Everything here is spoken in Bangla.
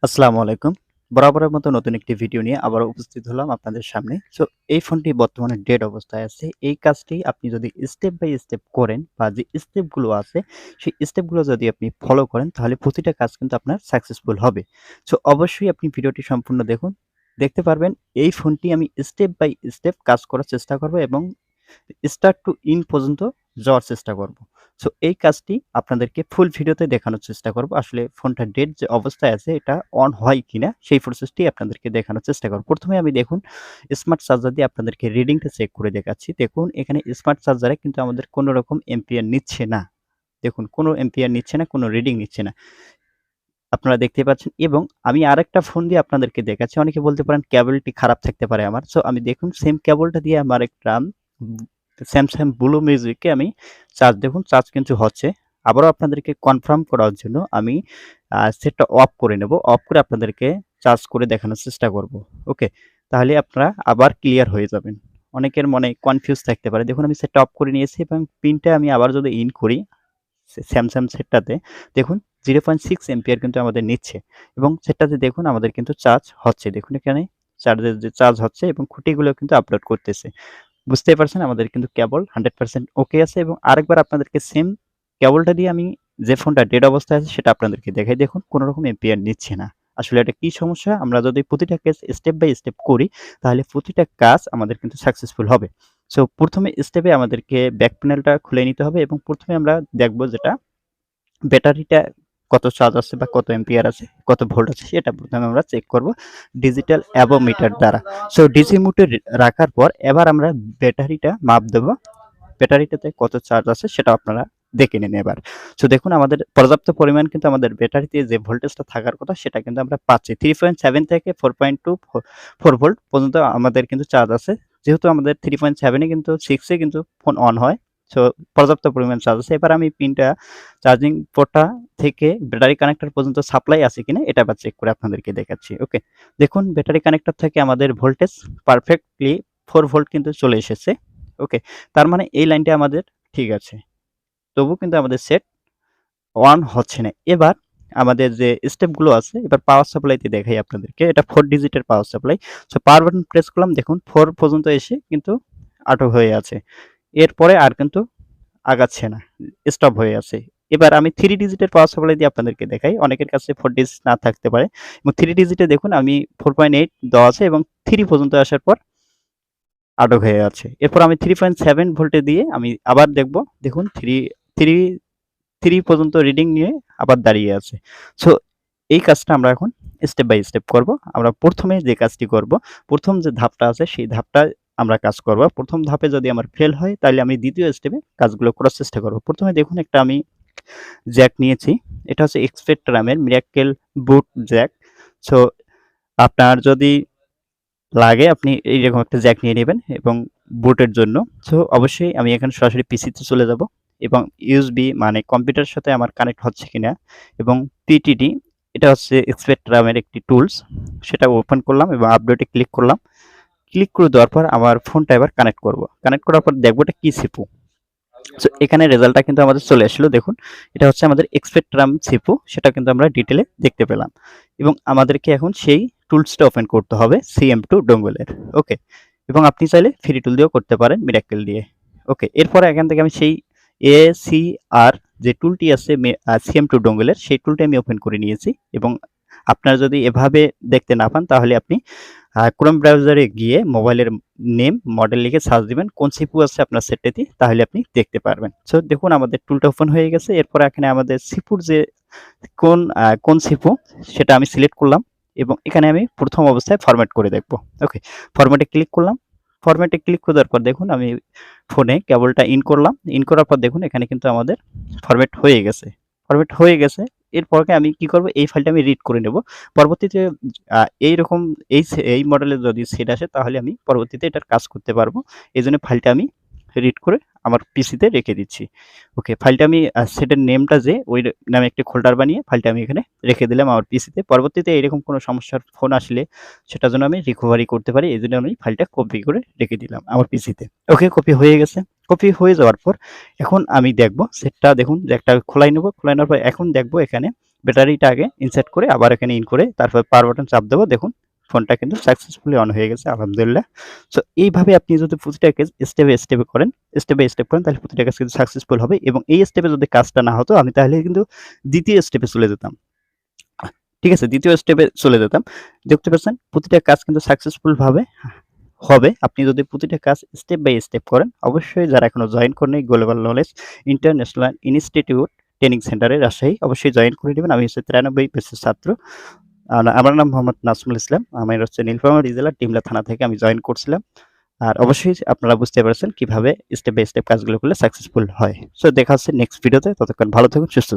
আসসালামু আলাইকুম। বরাবরের মতো নতুন একটি ভিডিও নিয়ে আবারও উপস্থিত হলাম আপনাদের সামনে। সো এই ফোনটি বর্তমানে ডেড অবস্থায় আছে। এই কাজটি আপনি যদি স্টেপ বাই স্টেপ করেন বা যে স্টেপগুলো আছে সেই স্টেপগুলো যদি আপনি ফলো করেন তাহলে প্রতিটা কাজ কিন্তু আপনার সাকসেসফুল হবে। সো অবশ্যই আপনি ভিডিওটি সম্পূর্ণ দেখুন। দেখতে পারবেন এই ফোনটি আমি স্টেপ বাই স্টেপ কাজ করার চেষ্টা করব এবং স্টার্ট টু ইন পর্যন্ত যাওয়ার চেষ্টা করব। সো এই কাজটি আপনাদেরকে ফুল ভিডিওতে দেখানোর চেষ্টা করব। আসলে ফোনটা ডেড যে অবস্থায় আছে এটা অন হয় কিনা সেই প্রসেসটি আপনাদেরকে দেখানোর চেষ্টা করব। প্রথমে আমি দেখুন স্মার্ট চার্জার দিয়ে আপনাদেরকে রিডিংটা চেক করে দেখাচ্ছি। দেখুন এখানে স্মার্ট চার্জারে কিন্তু আমাদের কোনো রকম এম্পিয়ার নিচ্ছে না। দেখুন কোনো এম্পিয়ার নিচ্ছে না, কোনো রিডিং নিচ্ছে না। আপনারা দেখতেই পাচ্ছেন এবং আমি আরেকটা ফোন দিয়ে আপনাদেরকে দেখাচ্ছি। অনেকে বলতে পারেন কেবলটি খারাপ থাকতে পারে আমার। সো আমি দেখুন সেম কেবলটা দিয়ে আমার একটা স্যামসাং ব্লু মিউজিকে আমি দেখুন চার্জ কিন্তু হচ্ছে। আবারও আপনাদেরকে কনফার্ম করার জন্য আমি সেটটা অফ করে নেব। অফ করে আপনাদেরকে চার্জ করে দেখানোর চেষ্টা করব। ওকে? তাহলে আপনারা আবার ক্লিয়ার হয়ে যাবেন। অনেকের মনে কনফিউজ থাকতে পারে। দেখুন আমি সেটটা অফ করে নিয়েছি এবং পিনটা আমি আবার যদি ইন করি স্যামসাং সেটটাতে দেখুন 0.6 এম্পিয়ার কিন্তু আমাদের নিচ্ছে এবং সেটটাতে দেখুন আমাদের কিন্তু চার্জ হচ্ছে। দেখুন এখানে চার্জের যে চার্জ হচ্ছে এবং খুঁটিগুলো কিন্তু আপলোড করতেছে। বুঝতেই পারছেন আমাদের কিন্তু কেবল 100% ওকে আছে এবং আরেকবার আপনাদেরকে সেম কেবলটা দিয়ে আমি যে ফোনটা ডেড অবস্থায় আছে সেটা আপনাদেরকে দেখাই। দেখুন কোনো রকম এম্পিয়ার নিচ্ছে না। আসলে এটা কি সমস্যা? আমরা যদি প্রতিটা কেস স্টেপ বাই স্টেপ করি তাহলে প্রতিটা কাজ আমাদের কিন্তু সাকসেসফুল হবে। সো ১ম স্টেপে আমাদেরকে ব্যাক প্যানেলটা খুলে নিতে হবে এবং ১ম এ আমরা দেখব যেটা ব্যাটারিটা কত চার্জ আছে বা কত এম্পিয়ার আছে, কত ভোল্ট আছে সেটা ১ম এ আমরা চেক করব ডিজিটাল অ্যাভোমিটার দ্বারা। সো ডিসি মোডে রাখার পর এবার আমরা ব্যাটারিটা মাপ দেব। ব্যাটারিটাতে কত চার্জ আছে সেটা আপনারা দেখে নিন এবার। সো দেখুন আমাদের পর্যাপ্ত পরিমাণ কিন্তু আমাদের ব্যাটারিতে যে ভোল্টেজটা থাকার কথা সেটা কিন্তু আমরা পাচ্ছি। 3.7 থেকে 4.2 4 ভোল্ট পর্যন্ত আমাদের কিন্তু চার্জ আছে। যেহেতু আমাদের 3.7 এ কিন্তু 6 এ কিন্তু ফোন অন হয়। সো পর্যাপ্ত পরিমাণ চার্জ আছে। এবার আমি পিনটা চার্জিং পোর্টটা থেকে ব্যাটারি কানেক্টর পর্যন্ত সাপ্লাই আছে কিনা এটা আবার চেক করে আপনাদেরকে দেখাচ্ছি। ওকে? দেখুন ব্যাটারি কানেক্টর থেকে আমাদের ভোল্টেজ পারফেক্টলি 4 ভোল্ট কিন্তু চলে এসেছে। ওকে? তার মানে এই লাইনটা আমাদের ঠিক আছে। তবুও কিন্তু আমাদের সেট অন হচ্ছে না। এবার আমাদের যে স্টেপগুলো আছে এবার পাওয়ার সাপ্লাইতে দেখাই আপনাদেরকে। এটা 4 ডিজিটের power supply. So power button press করলাম দেখুন 4 পর্যন্ত এসে কিন্তু আটক হয়ে আছে। এরপরে আর কিন্তু আগাচ্ছে না। স্টপ হয়ে আছে। এবার আমি 3 ডিজিটের পাওয়ার সাপ্লাই দিয়ে আপনাদেরকে দেখাই। অনেকের কাছে 4 ডিজিট না থাকতে পারে এবং 3 ডিজিটে দেখুন আমি 4.8 দেওয়া আছে এবং 3 পর্যন্ত আসার পর আটক হয়ে আছে। এরপর আমি 3.7 ভোল্টে দিয়ে আমি আবার দেখব। দেখুন 3 3 পর্যন্ত রিডিং নিয়ে আবার দাঁড়িয়ে আছে। সো এই কাজটা আমরা এখন স্টেপ বাই স্টেপ করব। আমরা ১ম এ যে কাজটি করব, ১ম যে ধাপটা আছে সেই ধাপটা আমরা কাজ করব। ১ম ধাপে যদি আমার ফেল হয় তাহলে আমি ২য় স্টেপে কাজগুলো করার চেষ্টা করব। ১ম এ দেখুন একটা আমি জ্যাক নিয়েছি। এটা হচ্ছে স্পেকট্রামের মিরাক্কেল বুট জ্যাক। সো আপনার যদি লাগে আপনি এইরকম একটা জ্যাক নিয়ে নেবেন এবং বুটের জন্য। সো অবশ্যই আমি এখানে সরাসরি পিসিতে চলে যাব এবং ইউএসবি মানে কম্পিউটারের সাথে আমার কানেক্ট হচ্ছে কিনা এবং পিটিডি এটা হচ্ছে স্পেকট্রামের একটি টুলস। সেটা ওপেন করলাম এবং আপডেটে ক্লিক করলাম। ক্লিক করে দেওয়ার পর আমার ফোনটা এবার কানেক্ট করব। কানেক্ট করার পর দেখব এটা কি সিপু। সো এখানে রেজাল্টটা কিন্তু আমাদের চলে আসলো দেখুন। এটা হচ্ছে আমাদের স্পেকট্রাম সিপু সেটা কিন্তু আমরা ডিটেইলে দেখতে পেলাম। এবং আমাদেরকে এখন সেই টুলসটা ওপেন করতে হবে সিএম2 ডোঙ্গলের। ওকে? এবং আপনি চাইলে ফ্রি টুল দিয়েও করতে পারেন মিরাক্কেল দিয়ে। ওকে? এরপরে এখান থেকে আমি সেই এসিআর যে টুলটি আছে সিএম2 ডোঙ্গলের সেই টুলটি আমি ওপেন করে নিয়েছি এবং আপনারা যদি এভাবে দেখতে না পান তাহলে আপনি ক্রোম ব্রাউজারে গিয়ে মোবাইলের নেম মডেল লিখে সার্চ দিবেন কোন সিপু আছে আপনার সেটটাতে তাহলে আপনি দেখতে পারবেন। সো দেখুন আমাদের টুলটা ওপেন হয়ে গেছে। এরপর এখানে আমাদের সিপুর যে কোন সিপু সেটা আমি সিলেক্ট করলাম এবং এখানে আমি প্রথম অবস্থায় ফরম্যাট করে দেখব। ওকে? ফরম্যাটে ক্লিক করলাম। ফরম্যাটে ক্লিক করার পর দেখুন আমি ফোনে কেবলটা ইন করলাম। ইন করার পর দেখুন এখানে কিন্তু আমাদের ফরম্যাট হয়ে গেছে। ফরম্যাট হয়ে গেছে। এরপরে আমি কি করব এই ফাইলটা আমি রিড করে নেব। পরবর্তীতে এইরকম এই মডেলের যদি সেট আসে তাহলে আমি পরবর্তীতে এটার কাজ করতে পারবো। এজন্য ফাইলটা আমি রিড করে আমার পিসিতে রেখে দিচ্ছি। ওকে? ফাইলটা আমি সেটের নেমটা যে ওই নামে একটি ফোল্ডার বানিয়ে ফাইলটা আমি এখানে রেখে দিলাম আমার পিসিতে। পরবর্তীতে এরকম কোনো সমস্যার ফোন আসলে সেটার জন্য আমি রিকভারি করতে পারি। এজন্য আমি ফাইলটা কপি করে রেখে দিলাম আমার পিসিতে। ওকে? কপি হয়ে গেছে। কপি হয়ে যাওয়ার পর এখন আমি দেখব সেটটা দেখুন যে একটা খোলাই নেব। খোলাই নেওয়ার পর এখন দেখব এখানে ব্যাটারিটা আগে ইনসার্ট করে আবার এখানে ইন করে তারপর পাওয়ার বাটন চাপ দেবো। দেখুন ফোনটা কিন্তু সাকসেসফুলি অন হয়ে গেছে আলহামদুলিল্লাহ। সো এইভাবে আপনি যদি প্রতিটা কাজ স্টেপ বাই স্টেপ করেন তাহলে প্রতিটা কাজ কিন্তু সাকসেসফুল হবে এবং এই স্টেপে যদি কাজটা না হতো আমি তাহলে কিন্তু ২য় স্টেপে চলে যেতাম। ঠিক আছে? ২য় স্টেপে চলে যেতাম। দেখতে পাচ্ছেন প্রতিটা কাজ কিন্তু সাকসেসফুল ভাবে হবে আপনি যদি প্রতিটা কাজ স্টেপ বাই স্টেপ করেন। অবশ্যই যারা এখনো জয়েন করেনি global knowledge international institute training সেন্টারে রাজশাহী অবশ্যই জয়েন করে নেবেন। আমি হচ্ছে 93 ব্যাচের ছাত্র। আমার নাম মোহাম্মদ নাজমুল ইসলাম। আমি হচ্ছে নীলফামারী জেলার ডিমলা থানা থেকে আমি জয়েন করছিলাম। আর অবশ্যই আপনারা বুঝতে পারছেন কিভাবে স্টেপ বাই স্টেপ কাজগুলো করলে সাকসেসফুল হয়। সো দেখা হচ্ছে নেক্সট ভিডিওতে। ততক্ষণ ভালো থাকুন, সুস্থ